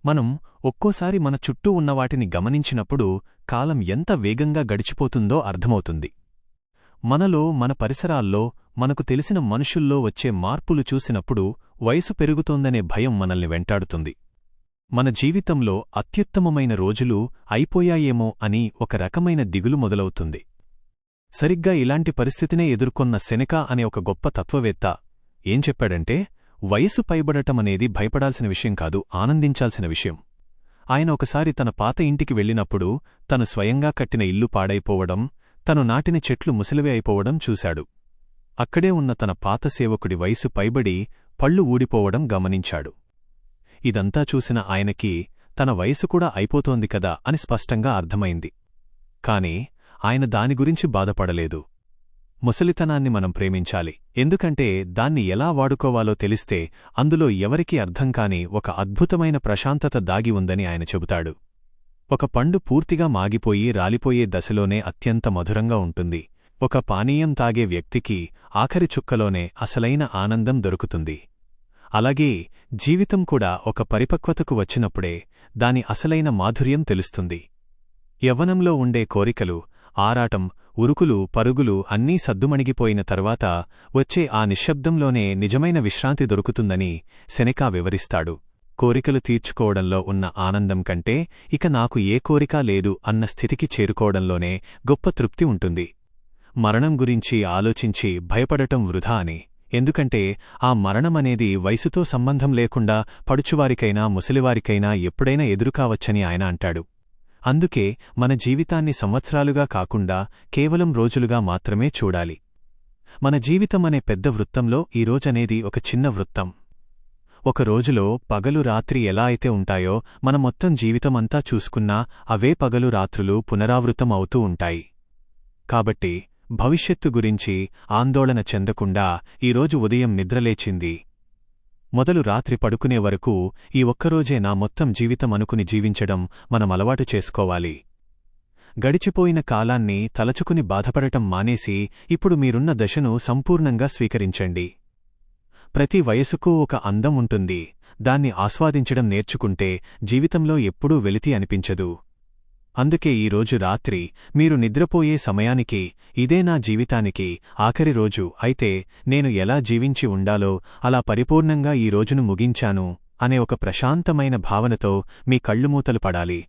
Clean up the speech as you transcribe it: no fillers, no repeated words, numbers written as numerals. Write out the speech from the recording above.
మనం ఒక్కోసారి మన చుట్టూ ఉన్నవాటిని గమనించినప్పుడు కాలం ఎంత వేగంగా గడిచిపోతుందో అర్థమవుతుంది. మనలో, మన పరిసరాల్లో, మనకు తెలిసిన మనుషుల్లో వచ్చే మార్పులు చూసినప్పుడు వయసు పెరుగుతోందనే భయం మనల్ని వెంటాడుతుంది. మన జీవితంలో అత్యుత్తమమైన రోజులు అయిపోయాయేమో అని ఒక రకమైన దిగులు మొదలవుతుంది. సరిగ్గా ఇలాంటి పరిస్థితినే ఎదుర్కొన్న సెనెకా అనే ఒక గొప్ప తత్వవేత్త ఏం చెప్పాడంటే, వయసు పైబడటమనేది భయపడాల్సిన విషయం కాదు, ఆనందించాల్సిన విషయం. ఆయన ఒకసారి తన పాత ఇంటికి వెళ్ళినప్పుడు తను స్వయంగా కట్టిన ఇల్లు పాడైపోవడం, తను నాటిన చెట్లు ముసలివే అయిపోవడం చూశాడు. అక్కడే ఉన్న తన పాత సేవకుడి వయసు పైబడి పళ్ళు ఊడిపోవడం గమనించాడు. ఇదంతా చూసిన ఆయనకి తన వయసు కూడా అయిపోతోంది కదా అని స్పష్టంగా అర్థమైంది. కాని ఆయన దాని గురించి బాధపడలేదు. ముసలితనాన్ని మనం ప్రేమించాలి, ఎందుకంటే దాన్ని ఎలా వాడుకోవాలో తెలిస్తే అందులో ఎవరికీ అర్థంకాని ఒక అద్భుతమైన ప్రశాంతత దాగి ఉందని ఆయన చెబుతాడు. ఒక పండు పూర్తిగా మాగిపోయి రాలిపోయే దశలోనే అత్యంత మధురంగా ఉంటుంది. ఒక పానీయం తాగే వ్యక్తికి ఆఖరి చుక్కలోనే అసలైన ఆనందం దొరుకుతుంది. అలాగే జీవితం కూడా ఒక పరిపక్వతకు వచ్చినప్పుడే దాని అసలైన మాధుర్యం తెలుస్తుంది. యవ్వనంలో ఉండే కోరికలు, ఆరాటం, ఉరుకులు, పరుగులు అన్నీ సద్దుమణిగిపోయిన తర్వాత వచ్చే ఆ నిశ్శబ్దంలోనే నిజమైన విశ్రాంతి దొరుకుతుందని సెనెకా వివరిస్తాడు. కోరికలు తీర్చుకోవడంలో ఉన్న ఆనందం కంటే ఇక నాకు ఏ కోరికా లేదు అన్న స్థితికి చేరుకోవడంలోనే గొప్ప తృప్తి ఉంటుంది. మరణం గురించి ఆలోచించి భయపడటం వృధా అని. ఎందుకంటే ఆ మరణమనేది వయసుతో సంబంధం లేకుండా పడుచువారికైనా ముసలివారికైనా ఎప్పుడైనా ఎదురుకావచ్చని ఆయన అంటాడు. అందుకే మన జీవితాన్ని సంవత్సరాలుగా కాకుండా కేవలం రోజులుగా మాత్రమే చూడాలి. మన జీవితమనే పెద్ద వృత్తంలో ఈ రోజనేది ఒక చిన్న వృత్తం. ఒక రోజులో పగలు రాత్రి ఎలా అయితే ఉంటాయో మన మొత్తం జీవితమంతా చూసుకున్నా అవే పగలు రాత్రులు పునరావృతం అవుతూ ఉంటాయి. కాబట్టి భవిష్యత్తు గురించి ఆందోళన చెందకుండా ఈరోజు ఉదయం నిద్రలేచింది మొదలు రాత్రి పడుకునే వరకు ఈ ఒక్కరోజే నా మొత్తం జీవితం అనుకుని జీవించడం మనం అలవాటు చేసుకోవాలి. గడిచిపోయిన కాలాన్ని తలచుకుని బాధపడటం మానేసి ఇప్పుడు మీరున్న దశను సంపూర్ణంగా స్వీకరించండి. ప్రతి వయసుకూ ఒక అందం ఉంటుంది. దాన్ని ఆస్వాదించడం నేర్చుకుంటే జీవితంలో ఎప్పుడూ వెలితి అనిపించదు. అందుకే ఈరోజు రాత్రి మీరు నిద్రపోయే సమయానికి ఇదే నా జీవితానికి ఆఖరి రోజు అయితే నేను ఎలా జీవించి ఉండాలో అలా పరిపూర్ణంగా ఈ రోజును ముగించాను అనే ఒక ప్రశాంతమైన భావనతో మీ కళ్ళుమూతలు పడాలి.